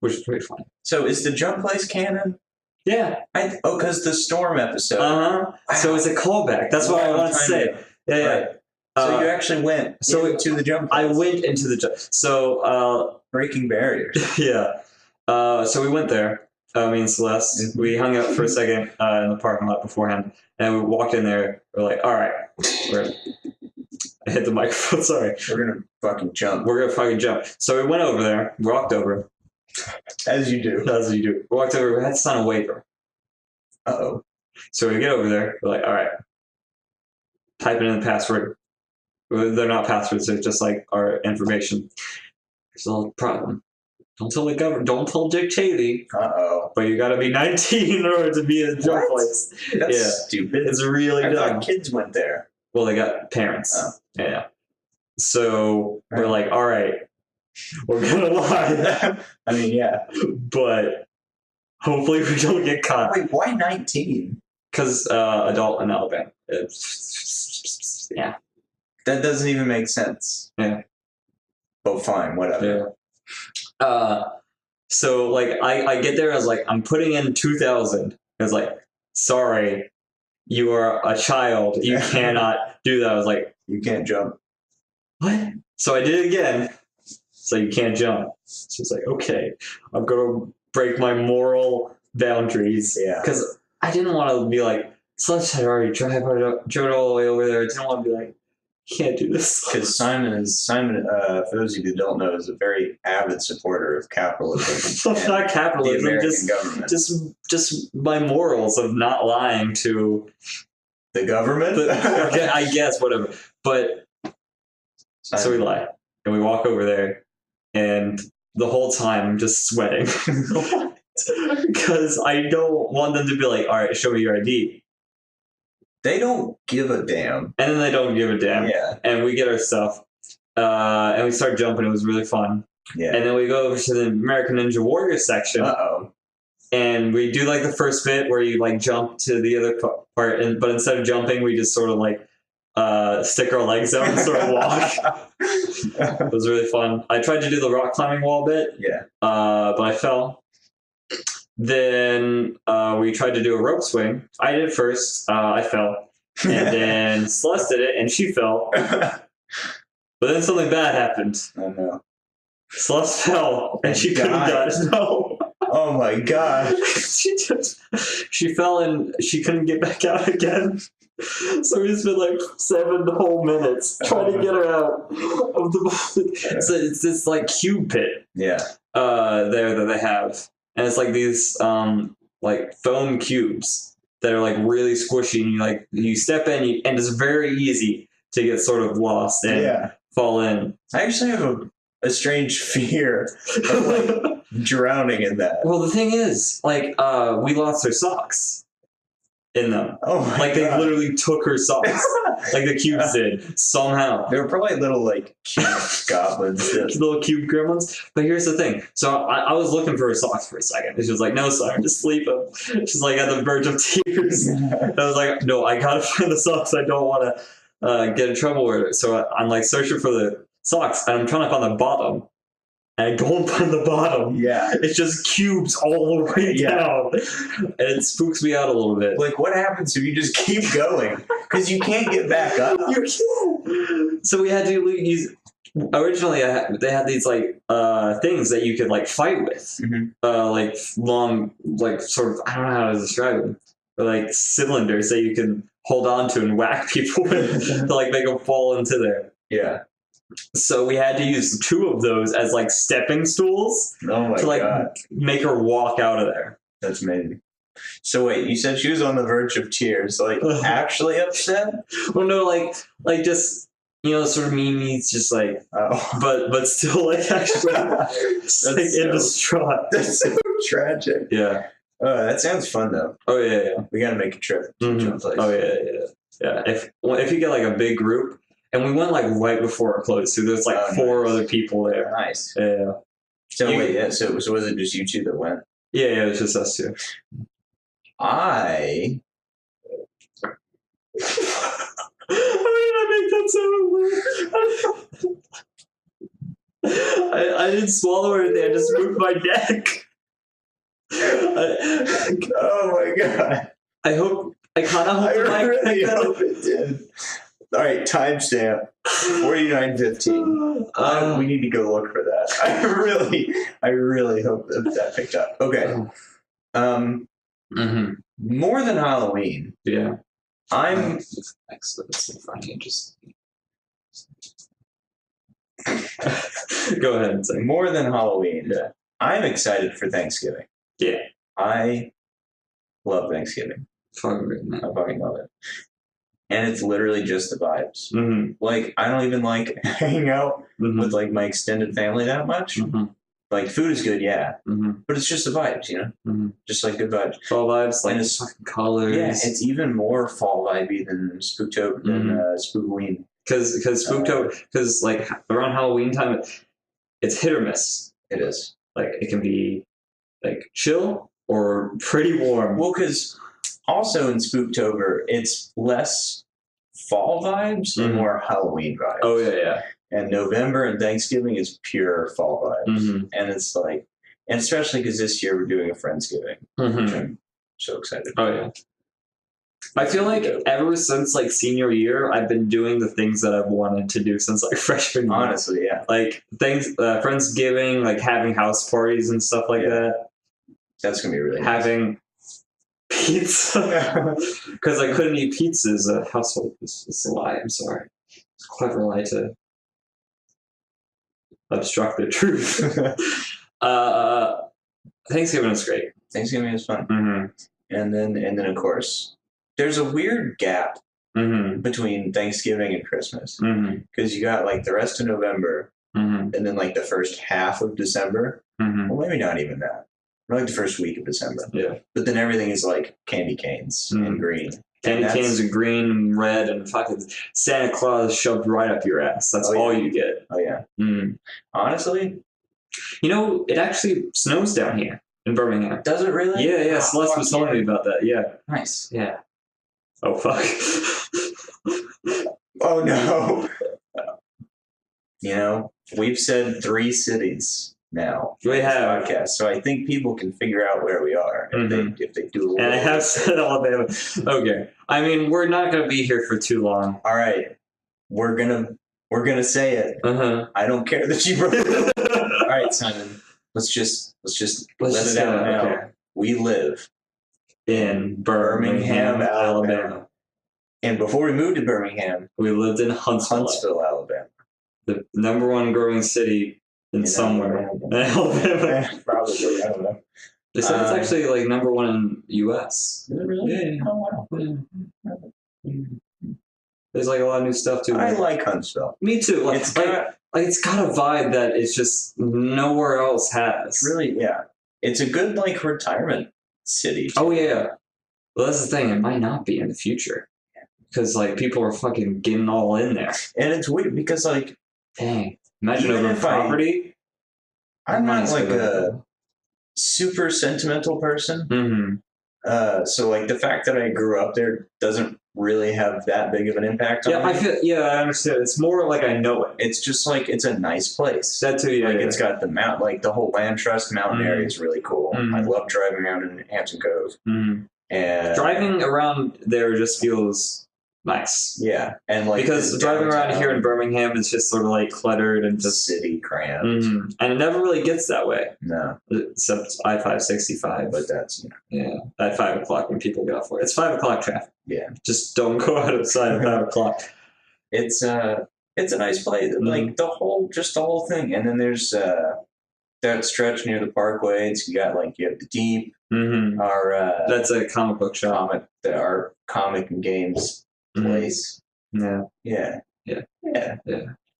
which is pretty funny. So is the jump place canon? Yeah. Because the storm episode. So it's a callback. That's what I wanted to say. Yeah. Right. So you actually went into the jump place. I went into the jump. So breaking barriers. Yeah. So we went there. Me and Celeste. We hung out for a second in the parking lot beforehand, and we walked in there. We're like, all right, I hit the microphone. Sorry. We're gonna fucking jump. So we went over there. Walked over. As you do. We walked over. We had to sign a waiver. Uh-oh. So we get over there. We're like, all right, type in the password. Well, they're not passwords. They're just like our information. There's a little problem. Don't tell the government. Don't tell Dick Cheney. But you got to be 19 in order to be in the jump place. That's stupid. It's really I dumb. thought kids went there. Well, they got parents. Oh. Yeah. So we're like, all right, we're gonna lie. I mean, yeah. But hopefully we don't get caught. Wait, why 19? Because adult in Alabama. Yeah. That doesn't even make sense. Yeah. Oh, fine, whatever. Yeah. So like I get there, I was like, I'm putting in 2,000. I was like, sorry, you are a child. You cannot do that. I was like, you can't jump. What? So I did it again. So you can't jump. She's like, okay, I'm gonna break my moral boundaries. Yeah. Because I didn't want to be like, Slush had already driven all the way over there. I didn't want to be like, you can't do this. Because Simon, for those of you who don't know, is a very avid supporter of capitalism. Not capitalism, the American government. Just my morals of not lying to the government. I guess whatever. But Simon. So we lie and we walk over there, and the whole time I'm just sweating because I don't want them to be like, all right, show me your ID. They don't give a damn. And then they don't give a damn. Yeah. And we get our stuff. And we start jumping. It was really fun. Yeah. And then we go over to the American Ninja Warrior section. Uh-oh. And we do like the first bit where you like jump to the other part. But instead of jumping, we just sort of like stick our legs out and sort of walk. It was really fun. I tried to do the rock climbing wall bit. Yeah. But I fell. Then we tried to do a rope swing. I did it first. I fell. And then Celeste did it, and she fell. But then something bad happened. Oh, no. Celeste fell, and she couldn't done it. No. Oh, my God. She fell, and she couldn't get back out again. So we spent like 7 whole minutes trying to get her out of the. So it's this like cube pit. Yeah. There that they have. And it's like these like foam cubes that are like really squishy, and you step in, and it's very easy to get sort of lost and fall in. I actually have a strange fear of like drowning in that. Well, the thing is, like, we lost our socks in them. Oh my Like, God. they literally took her socks. Like the cubes did, somehow. They were probably little, like, cube goblins. Little cube gremlins. But here's the thing. So I was looking for her socks for a second. And she was like, no, sorry, just sleep them. She's like at the verge of tears. And I was like, no, I gotta find the socks. I don't want to get in trouble with it. So I'm like searching for the socks, and I'm trying to find the bottom. And I don't find the bottom. Yeah. It's just cubes all the way down. And it spooks me out a little bit. Like, what happens if you just keep going? Because you can't get back up. You can't. So we had to use. Originally, they had these like things that you could like fight with, like long, like sort of. I don't know how to describe them, but like cylinders that you can hold on to and whack people with to like make them fall into there. Yeah. So we had to use 2 of those as like stepping stools Oh my to like God. make her walk out of there. That's amazing. So wait, you said she was on the verge of tears, like actually upset? Well, no, like just sort of Mimi's just like, but still like actually in distraught. That's so tragic. Yeah. That sounds fun though. Oh yeah. We gotta make a trip to John's place. Oh yeah. If you get like a big group, and we went like right before it closed, so there's like 4 other people there. Nice. Yeah. So so was it just you 2 that went? Yeah, it was just us 2. I How did I make that sound? I didn't swallow anything. I just moved my neck. oh my God. I kind of hope I really hope it did. All right, timestamp 49:15. We need to go look for that. I really hope that picked up. Okay. More than Halloween. Yeah. I'm. Excellent. Just go ahead and say. More than Halloween. Yeah. I'm excited for Thanksgiving. Yeah. I love Thanksgiving. Fucking great, man. I fucking love it. And it's literally just the vibes. Mm-hmm. Like, I don't even like hanging out with like my extended family that much. Mm-hmm. Like, food is good, yeah, Mm-hmm. but it's just the vibes, you know, just like good vibes. Fall vibes, like And it's fucking colors. Yeah, it's even more fall vibey than Spooktober than Spookween. Because Spooktober, because like around Halloween time, it's hit or miss. It is. Like it can be like chill or pretty warm. Well, because also in Spooktober, it's less fall vibes and more Halloween vibes. Oh yeah. And November and Thanksgiving is pure fall vibes, and it's like, and especially because this year we're doing a Friendsgiving, which I'm so excited. Oh yeah. I feel like ever since like senior year, I've been doing the things that I've wanted to do since like freshman year. Honestly, yeah. Like things, Friendsgiving, like having house parties and stuff like that. That's gonna be really having pizza because I couldn't eat pizza as a household. It's a lie. I'm sorry. It's a clever lie to obstruct the truth. Thanksgiving is great. Thanksgiving is fun, Mm-hmm. and then of course there's a weird gap between Thanksgiving and Christmas because you got like the rest of November and then like the first half of December. Well, maybe not even that. Or like the first week of December. Yeah. But then everything is like candy canes and green. Candy canes and green and red and fucking Santa Claus shoved right up your ass. That's all you get. Oh yeah. Honestly, you know, it actually snows down here in Birmingham. Does it really? Yeah. Celeste was telling me about that. Yeah. Nice. Yeah. Oh fuck. Oh no. You know, we've said 3 cities now. We have podcast, so I think people can figure out where we are if they do. And I have said Alabama. Okay, I mean we're not gonna be here for too long. All right, we're gonna say it. I don't care that you broke it. All right, Simon. Let's just let it out now. Okay. We live in Birmingham, Alabama. And before we moved to Birmingham, we lived in Huntsville, Alabama. The #1 growing city in somewhere. Alabama. Probably, I don't know. They said it's actually like #1 in U.S. Is it really? Yeah. Oh, wow. Yeah. There's like a lot of new stuff too. I like Huntsville. Me too. Like, it's got a vibe that it's just nowhere else has. Really, yeah. It's a good like retirement city. Too. Oh yeah. Well, that's the thing. It might not be in the future because like people are fucking getting all in there. And it's weird because like, dang, imagine owning property. I'm not like a super sentimental person. So like the fact that I grew up there doesn't really have that big of an impact on me. I understand. It's more like I know it. It's just like it's a nice place. That too, yeah. Like it's got the whole Land Trust mountain area is really cool. I love driving around in Hampton Cove. And driving around there just feels nice. Yeah. And like because driving around here in Birmingham is just sort of like cluttered and just city cramped. And it never really gets that way. No. Except I-565. But that's at 5 o'clock when people get off work. It's 5 o'clock traffic. Yeah. Just don't go outside at 5 o'clock. It's a nice place. Like the whole thing. And then there's that stretch near the Parkway. You got you have the Deep. Our that's a comic book shop. Our comic and games place. Yeah.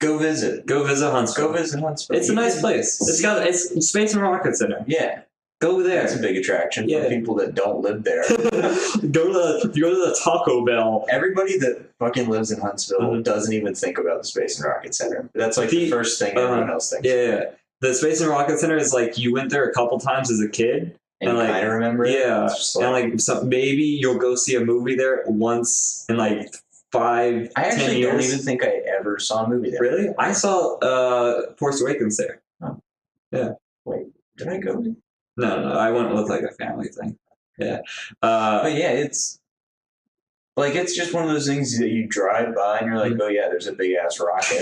Go visit Huntsville. It's a nice place. It's Space and Rocket Center. Yeah. Go there. It's a big attraction for people that don't live there. Go to the Taco Bell. Everybody that fucking lives in Huntsville doesn't even think about the Space and Rocket Center. That's like the first thing everyone else thinks. Yeah. The Space and Rocket Center is like you went there a couple times as a kid. And you kind of remember it? Yeah. And maybe you'll go see a movie there once in 5, 10 years. I actually don't even think I ever saw a movie there. Really? I saw Force Awakens there. Oh. Yeah. Wait, did I go? No. I went with a family thing. Yeah. But yeah, it's just one of those things that you drive by and you're like, oh yeah, there's a big ass rocket.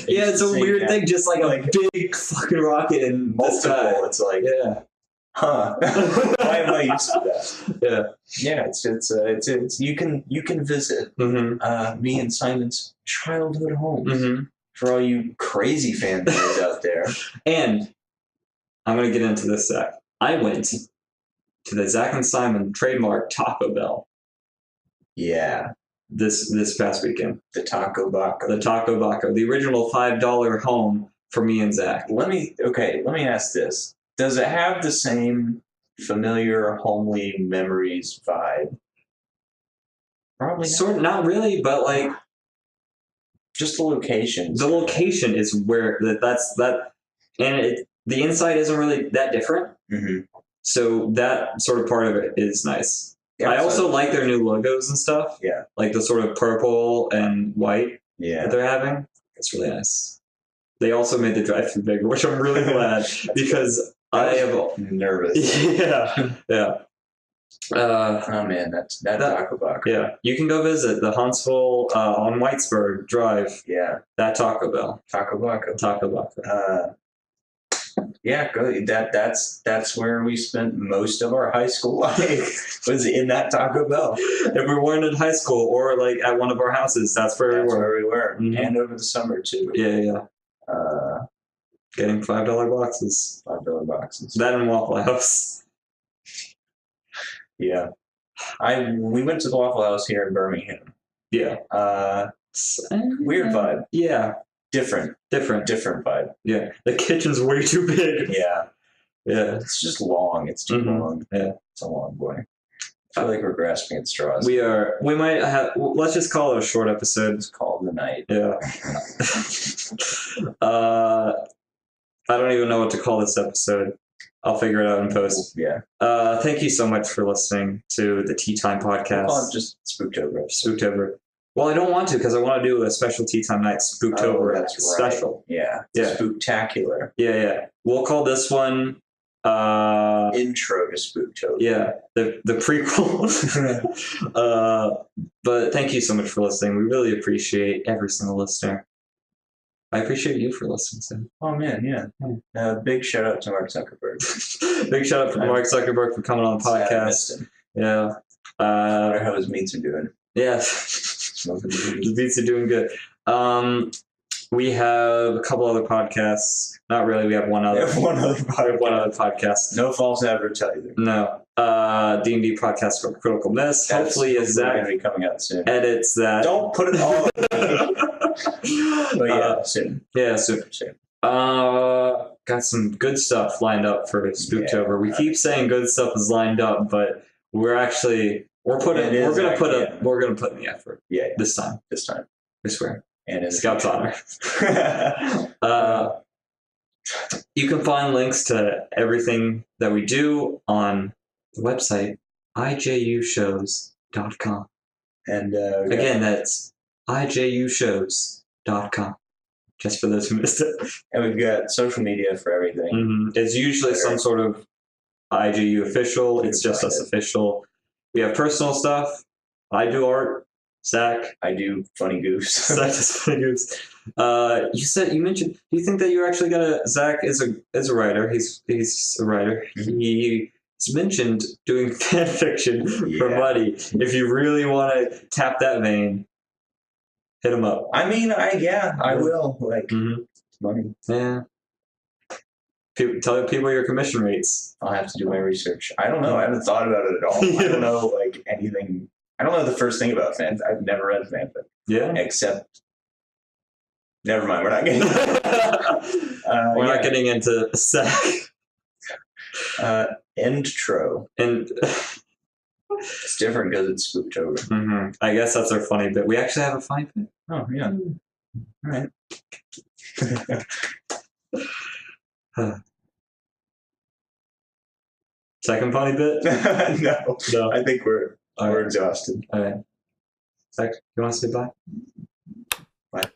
It's a weird thing, just a big fucking rocket in multiple. The sky. It's like, huh? Why am I used to that? Yeah. It's you can visit me and Simon's childhood home for all you crazy fanboys out there. And I'm gonna get into this sec. I went to the Zach and Simon trademark Taco Bell Yeah. this past weekend. The Taco Baco. The Taco Baco, the original $5 home for me and Zach. Let me ask this. Does it have the same familiar, homely memories vibe? Probably not. Sort of, not really, but like Just the locations. the location is where that's that, and the inside isn't really that different. Mm-hmm. So that sort of part of it is nice. Yeah, I also like their new logos and stuff. Yeah. Like the sort of purple and white Yeah. that they're having. It's really nice. They also made the drive-thru bigger, which I'm really glad because I am nervous. Yeah. Oh man, that Taco Baco. Yeah, you can go visit the Huntsville on Whitesburg Drive. Yeah. That Taco Bell. Taco Baco. Taco Bell. Yeah, go. That's where we spent most of our high school life, was in that Taco Bell. If we weren't in high school or like at one of our houses, that's where we were. Mm-hmm. And over the summer too. Yeah. Getting $5 boxes. $5 boxes. That and Waffle House. Yeah. We went to the Waffle House here in Birmingham. Yeah. Weird vibe. Yeah. Different vibe. Yeah. The kitchen's way too big. Yeah. Yeah. It's just long. It's too long. Yeah. It's a long boy. I feel like we're grasping at straws. We might have, let's just call it a short episode. It's called The Night. Yeah. I don't even know what to call this episode. I'll figure it out in post. Yeah. Thank you so much for listening to the Tea Time podcast. We'll call it just Spooktober. Spooktober. Well, I don't want to because I want to do a special Tea Time night Spooktober special. Right. Yeah. Spooktacular. Yeah. We'll call this one Intro to Spooktober. Yeah, the prequel. But thank you so much for listening. We really appreciate every single listener. I appreciate you for listening, Sam. Oh man, yeah. Big shout out to Mark Zuckerberg. Big shout out to Mark Zuckerberg for coming on the podcast. Yeah. I wonder how his meats are doing. Yeah. His beats are doing good. We have a couple other podcasts. Not really. We have one other. One other podcast. No false advertising. No. D&D podcast for Critical Miss. Hopefully, as Zach going to be coming out soon. Edits that. Don't put it all. But yeah, soon. Yeah, soon. Got some good stuff lined up for Spooktober. Yeah, we keep saying good stuff is lined up, but we're gonna put in the effort. Yeah. This time. I swear. And Scout's honor. You can find links to everything that we do on the website ijushows.com. And again, that's ijushows.com. Just for those who missed it. And we've got social media for everything. Mm-hmm. It's usually some sort of IGU official. It's just us official. We have personal stuff. I do art. Zach. I do funny goofs. Zach does funny goofs. You mentioned. Do you think that you're actually gonna? Zach is a writer. He's a writer. Mm-hmm. He's mentioned doing fan fiction for money. If you really want to tap that vein, hit him up. I mean, I will. Like money. Yeah. Tell people your commission rates. I'll have to do my research. I don't know. I haven't thought about it at all. I don't know like anything. I don't know the first thing about fanfic. I've never read fanfic. Yeah. Except, never mind. We're not getting. We're not getting into Zach. Intro. And it's different because it's Spooktober. Mm-hmm. I guess that's our funny bit. We actually have a funny bit. Oh yeah. All right. Second funny bit? No. I think we're exhausted. All right. Zach, you want to say bye? Bye.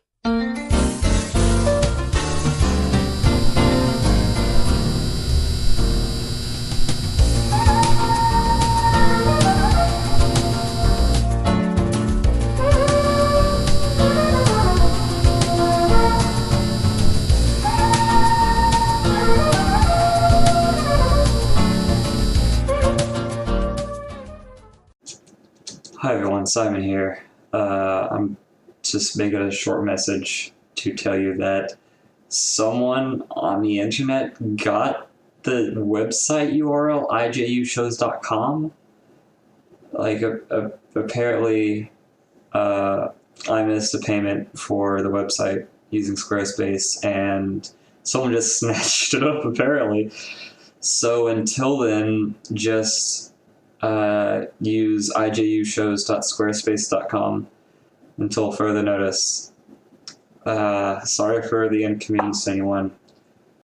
Hi everyone, Simon here. I'm just making a short message to tell you that someone on the internet got the website URL ijushows.com. Like apparently, I missed a payment for the website using Squarespace, and someone just snatched it up apparently. So until then, just use ijushows.squarespace.com until further notice. Sorry for the inconvenience to anyone.